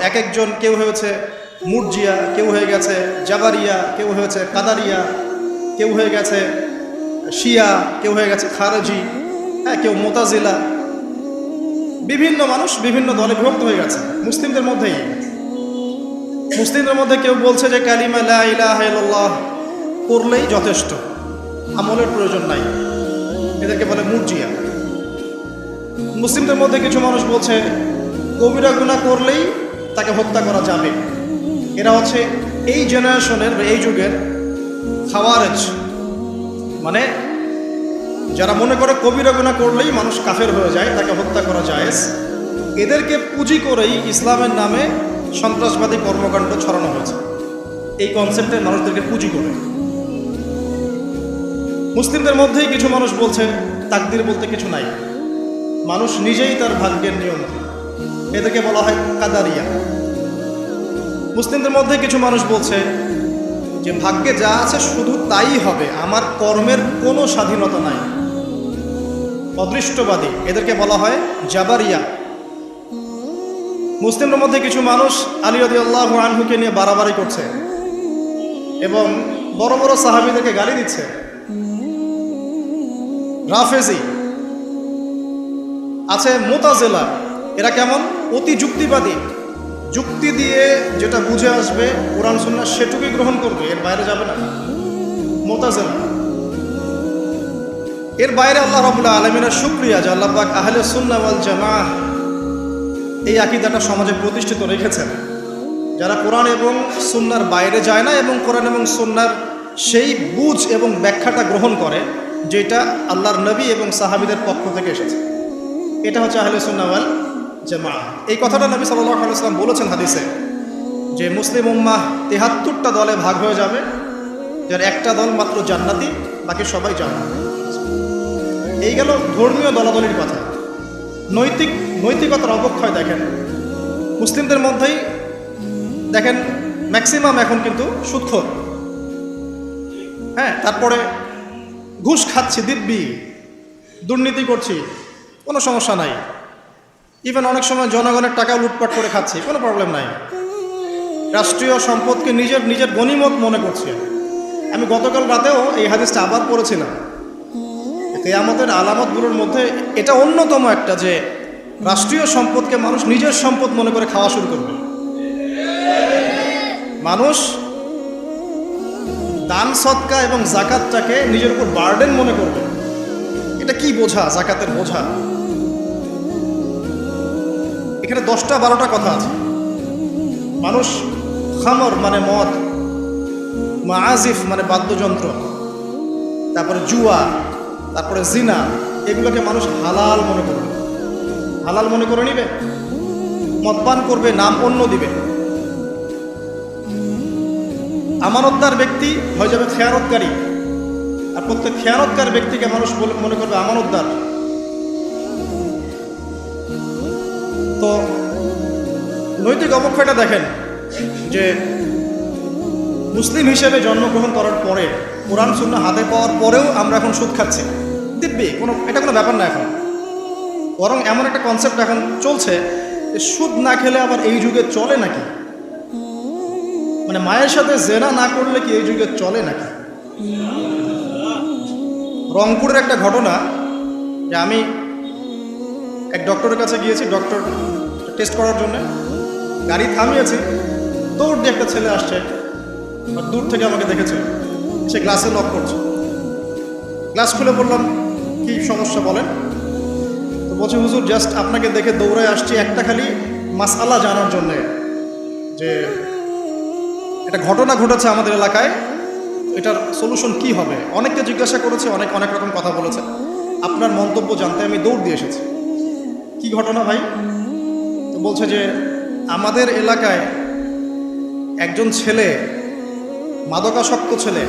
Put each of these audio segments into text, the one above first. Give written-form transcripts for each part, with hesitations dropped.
এক একজন, কেউ হয়েছে মুরজিয়া, কেউ হয়ে গেছে জাবারিয়া, কেউ হয়েছে কাদারিয়া, কেউ হয়ে গেছে শিয়া, কেউ হয়ে গেছে খারেজি, হ্যাঁ, কেউ মোতাজিলা। বিভিন্ন মানুষ বিভিন্ন দলে বিভক্ত হয়ে গেছে মুসলিমদের মধ্যেই। মুসলিমদের মধ্যে কেউ বলছে যে কালিমা লা ইলাহা ইল্লাল্লাহ করলেই যথেষ্ট, আমলের প্রয়োজন নাই, এদেরকে বলে মুরজিয়া। মুসলিমদের মধ্যে কিছু মানুষ বলছে কবিরা গুনাহ করলেই তাকে হত্যা করা যাবে। এরা হচ্ছে এই জেনারেশনের, এই যুগের খাওয়ারেজ, মানে যারা মনে করে কবিরা গুনাহ করলেই মানুষ কাফের হয়ে যায়, তাকে হত্যা করা জায়েজ। এদেরকে পুঁজি করেই ইসলামের নামে সন্ত্রাসবাদী কর্মকাণ্ড ছড়ানো হয়েছে, এই কনসেপ্টের মানুষদেরকে পুঁজি করে। মুসলিমদের মধ্যেই কিছু মানুষ বলছে তাকদির বলতে কিছু নাই, মানুষ নিজেই তার ভাগ্যের নিয়ন্ত্রণ, এদেরকে বলা হয় কাদারিয়া। মুসলিমদের মধ্যে কিছু মানুষ বলছে যে ভাগ্যে যা আছে শুধু তাই হবে, আমার কর্মের কোনো স্বাধীনতা নাই, অদৃষ্টবাদী, এদেরকে বলা হয় জাবারিয়া। মুসলিমদের মধ্যে কিছু মানুষ আলী রাদিয়াল্লাহু আনহুকে নিয়ে বাড়াবাড়ি করছে এবং বড় বড় সাহাবীদেরকে গালি দিচ্ছে। রাফেজি আছে, মুতাজিলা, এরা কেমন? অতি যুক্তিবাদী, যুক্তি দিয়ে যেটা বুঝে আসবে কোরআন সুন্নাহ সেটুকুই গ্রহণ করবে, এর বাইরে যাবে না। মুতাজিলা, এর বাইরে আল্লাহ রাব্বুল আলামিনের শুকরিয়া যে আল্লাহ পাক আহলে সুন্নাহ ওয়াল জামাআহ এই আকীদাটা সমাজে প্রতিষ্ঠিত রেখেছেন। যারা কোরআন এবং সুন্নাহর বাইরে যায় না এবং কোরআন এবং সুন্নাহর সেই বুঝ এবং ব্যাখ্যাটা গ্রহণ করে যেটা আল্লাহর নবী এবং সাহাবীদের পক্ষ থেকে এসেছে, এটা হচ্ছে আহলে সুন্নাহ ওয়াল জামাআহ। এই কথাটা নবী সাল্লাল্লাহু আলাইহি ওয়াসাল্লাম বলেছেন হাদিসে যে মুসলিম উম্মাহ ৭৩টা দলে ভাগ হয়ে যাবে, যার একটা দল মাত্র জান্নাতি, বাকি সবাই জান্নাতি। এই গেল ধর্মীয় দলাদলির কথা। নৈতিকতার অবক্ষয় দেখেন মুসলিমদের মধ্যেই, দেখেন ম্যাক্সিমাম এখন কিন্তু সুদখোর, হ্যাঁ, তারপরে ঘুষ খাচ্ছি দিব্যি, দুর্নীতি করছি, কোনো সমস্যা নাই, ইভেন অনেক সময় জনগণের টাকা লুটপাট করে খাচ্ছি, কোনো প্রবলেম নাই, রাষ্ট্রীয় সম্পদকে নিজের গনিমত মনে করছি। আমি গতকাল রাতেও এই হাদিসটা আবার পড়েছিলাম। কিয়ামতের আলামতগুলোর মধ্যে এটা অন্যতম একটা, যে রাষ্ট্রীয় সম্পদকে মানুষ নিজের সম্পদ মনে করে খাওয়া শুরু করবে। মানুষ দান সদকা এবং জাকাতটাকে নিজের উপর বার্ডেন মনে করবে। এটা কি বোঝা? জাকাতের বোঝা। এখানে 10টা-12টা কথা আছে। মানুষ খামর মানে মদ, মাআজিফ মানে বাদ্যযন্ত্র, তারপরে জুয়া, তারপরে জিনা, এগুলোকে মানুষ হালাল মনে করবে, হালাল মনে করে নিবে, মদপান করবে, নাম অন্য দিবে। আমানতদার ব্যক্তি হয়ে যাবে খেয়ানতকারী, আর প্রত্যেক খেয়ানতকার ব্যক্তিকে মানুষ মনে করবে আমানতদার। তো নৈতিক অবক্ষয়টা দেখেন যে মুসলিম হিসেবে জন্মগ্রহণ করার পরে, কোরআন সুন্নাহ হাতে পাওয়ার পরেও আমরা এখন সুদ খাচ্ছি দিব্যি, এটা কোনো ব্যাপার না এখন। বরং এমন একটা কনসেপ্ট এখন চলছে যে সুদ না খেলে আবার এই যুগে চলে নাকি, মানে মায়ের সাথে জেনা না করলে কি এই যুগে চলে নাকি। রংপুরের একটা ঘটনা, যে আমি এক ডক্টরের কাছে গিয়েছি, ডক্টর টেস্ট করার জন্য গাড়ি থামিয়েছি, দৌড় দিয়ে একটা ছেলে আসছে, আর দূর থেকে আমাকে দেখেছে, সে গ্লাসে লক করছে। গ্লাস খুলে বললাম কি সমস্যা বলেন? তো বলছে হুজুর জাস্ট আপনাকে দেখে দৌড়ে আসছি একটা খালি মাসআলা জানার জন্যে, যে একটা ঘটনা ঘটেছে আমাদের এলাকায়, এটার সলিউশন কি হবে। অনেককে জিজ্ঞাসা করেছে, অনেক রকম কথা বলেছে, আপনার মন্তব্য জানতে আমি দৌড় দিয়ে এসেছি। কি ঘটনা ভাই? তো বলছে যে আমাদের এলাকায় একজন ছেলে, মাদকাসক্ত ছেলে,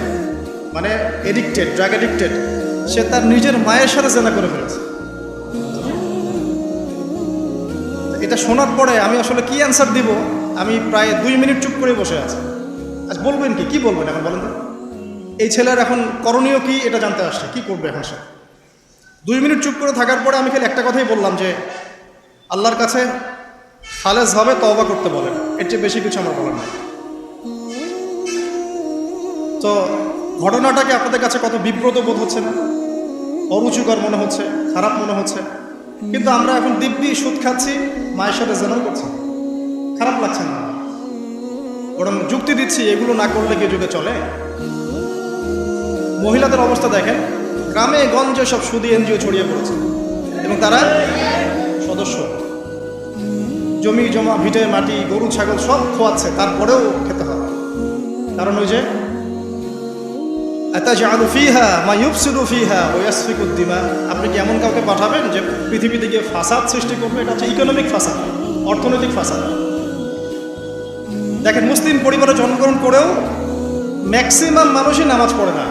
মানে এডিক্টেড, ড্রাগ এডিক্টেড, সে তার নিজের মায়ের সাথে জেনা করে ফেলেছে। এটা শোনার পরে আমি আসলে কি অ্যান্সার দিব, আমি প্রায় 2 মিনিট চুপ করে বসে আছি। আজ বলবেন কি বলবেন এখন বলেন তো? এই ছেলের এখন করণীয় কি এটা জানতে আসছে, কি করবে এখন সে? 2 মিনিট চুপ করে থাকার পরে আমি খালি একটা কথাই বললাম যে আল্লাহর কাছে খালেজভাবে তওবা করতে বলেন, এর চেয়ে বেশি কিছু আমার বলার নাই। তো ঘটনাটাকে আপনাদের কাছে কত বিব্রত বোধ হচ্ছে না? অরুচিকর মনে হচ্ছে, খারাপ মনে হচ্ছে, কিন্তু আমরা এখন দিব্যি সুদ খাচ্ছি, মায়ের সাথে জেনাও করছি, খারাপ লাগছে না? বরং যুক্তি দিচ্ছি এগুলো না করলে কি যুগে চলে? মহিলাদের অবস্থা দেখেন, গ্রামে গঞ্জে সব সুদি এনজিও ছড়িয়ে পড়েছে এবং তারা সদস্য, জমি জমা ভিটে মাটি গরু ছাগল সব খোয়াচ্ছে, তারপরেও খেতে হবে। কারণ ওই যে আতাজআলু ফিহা মা ইউফসিদু ফিহা ওয়া ইয়াসফিকুদ দিমা, আপনি কি এমন কাউকে পাঠাবেন যে পৃথিবীতে গিয়ে ফাসাদ সৃষ্টি করবে? এটা হচ্ছে ইকোনমিক ফাসাদ, অর্থনৈতিক ফাসাদ। দেখেন, মুসলিম পরিবারে জন্মগ্রহণ করেও ম্যাক্সিমাম মানুষই নামাজ পড়ে না,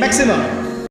ম্যাক্সিমাম।